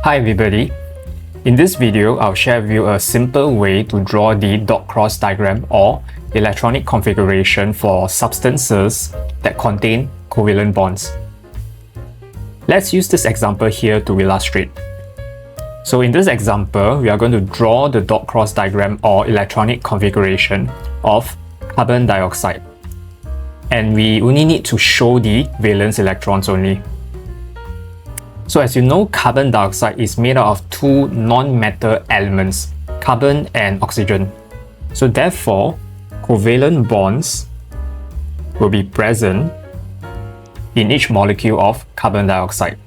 Hi everybody. In this video, I'll share with you a simple way to draw the dot cross diagram or electronic configuration for substances that contain covalent bonds. Let's use this example here to illustrate. So in this example, we are going to draw the dot cross diagram or electronic configuration of carbon dioxide. And we only need to show the valence electrons only. So as you know, carbon dioxide is made out of two non-metal elements, carbon and oxygen. So therefore, covalent bonds will be present in each molecule of carbon dioxide.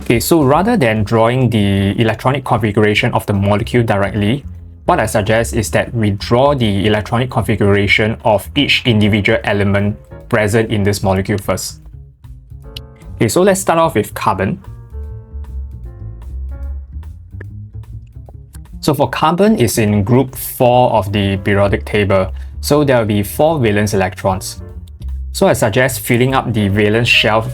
Okay, so rather than drawing the electronic configuration of the molecule directly, what I suggest is that we draw the electronic configuration of each individual element present in this molecule first. Okay, so let's start off with carbon. So for carbon is in group 4 of the periodic table, so there will be 4 valence electrons. So I suggest filling up the valence shell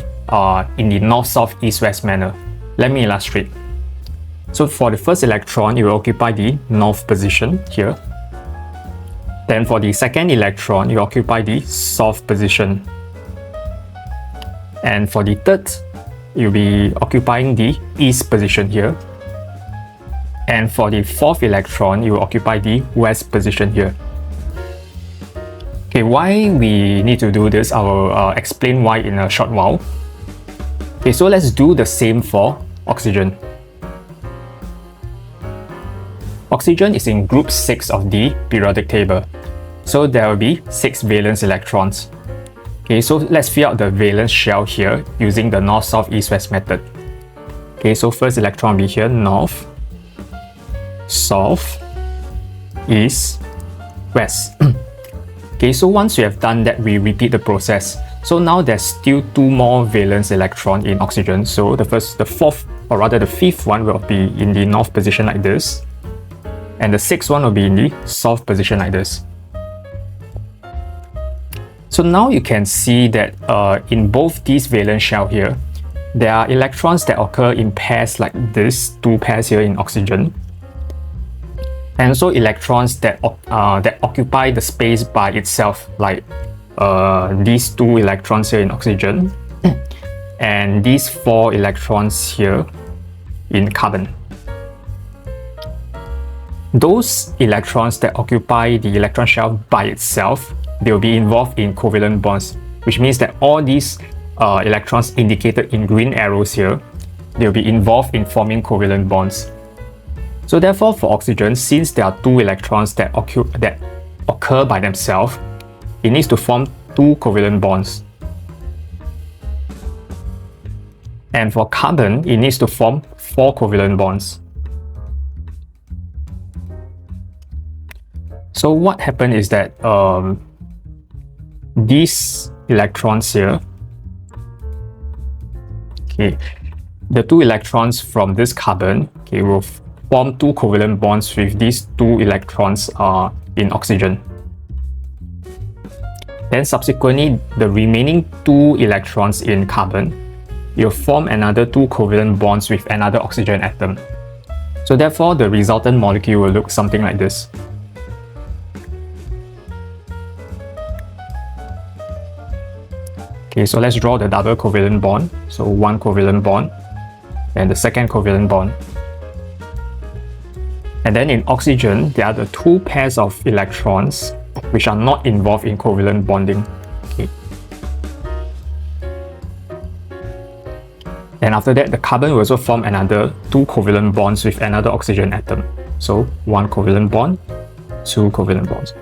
in the north, south, east, west manner. Let me illustrate. So for the first electron, it will occupy the north position here. Then for the second electron, you occupy the south position. And for the third, you'll be occupying the east position here. And for the fourth electron, you will occupy the west position here. Okay, why we need to do this, I will explain why in a short while. Okay, so let's do the same for oxygen. Oxygen is in group 6 of the periodic table. So there will be 6 valence electrons. Okay, so let's fill out the valence shell here using the north, south, east, west method. Okay, so first electron will be here, north, south, east, west. Okay, so once we have done that, we repeat the process. So now there's still 2 more valence electrons in oxygen. So the fifth one will be in the north position like this. And the 6th one will be in the south position like this. So now you can see that in both these valence shell here, there are electrons that occur in pairs like this, 2 pairs here in oxygen. And also electrons that occupy the space by itself, like these 2 electrons here in oxygen, and these 4 electrons here in carbon. Those electrons that occupy the electron shell by itself, they will be involved in covalent bonds, which means that all these electrons indicated in green arrows here, they will be involved in forming covalent bonds. So therefore, for oxygen, since there are 2 electrons that occur by themselves, it needs to form 2 covalent bonds. And for carbon, it needs to form 4 covalent bonds. So what happened is that these electrons here, okay, the 2 electrons from this carbon, okay, will form 2 covalent bonds with these 2 electrons in oxygen. Then subsequently, the remaining 2 electrons in carbon will form another 2 covalent bonds with another oxygen atom. So therefore, the resultant molecule will look something like this. Okay, so let's draw the double covalent bond. So 1 covalent bond and the second covalent bond. And then in oxygen, there are the 2 pairs of electrons which are not involved in covalent bonding. Okay. And after that, the carbon will also form another 2 covalent bonds with another oxygen atom. So 1 covalent bond, 2 covalent bonds.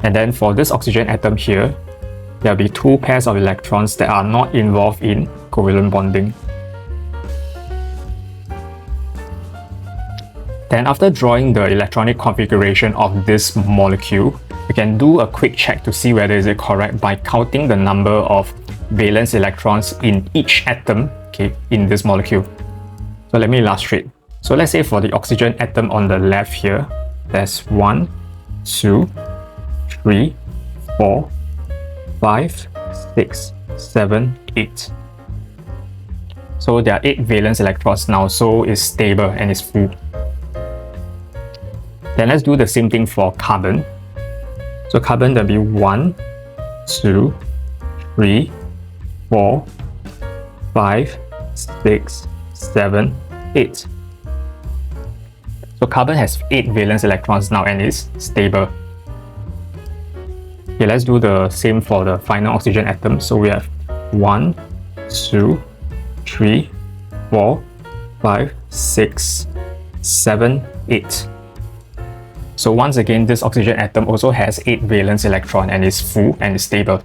And then for this oxygen atom here, there will be 2 pairs of electrons that are not involved in covalent bonding. Then after drawing the electronic configuration of this molecule, we can do a quick check to see whether is it correct by counting the number of valence electrons in each atom, okay, in this molecule. So let me illustrate. So let's say for the oxygen atom on the left here, there's 1, 2, 3, 4, 5, 6, 7, 8. So there are 8 valence electrons now, so it's stable and it's full. Then let's do the same thing for carbon. So carbon, there'll be 1, 2, 3, 4, 5, 6, 7, 8. So carbon has 8 valence electrons now and is stable. Okay, let's do the same for the final oxygen atom. So we have 1, 2, 3, 4, 5, 6, 7, 8. So once again, this oxygen atom also has 8 valence electron and is full and is stable.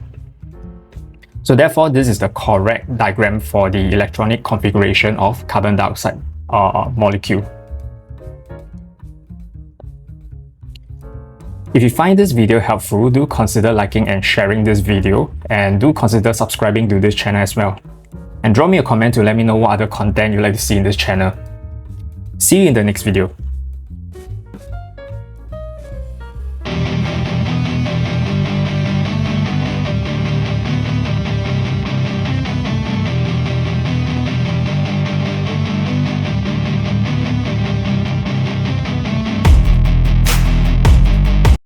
So therefore, this is the correct diagram for the electronic configuration of carbon dioxide molecule. If you find this video helpful, do consider liking and sharing this video, and do consider subscribing to this channel as well. And drop me a comment to let me know what other content you'd like to see in this channel. See you in the next video.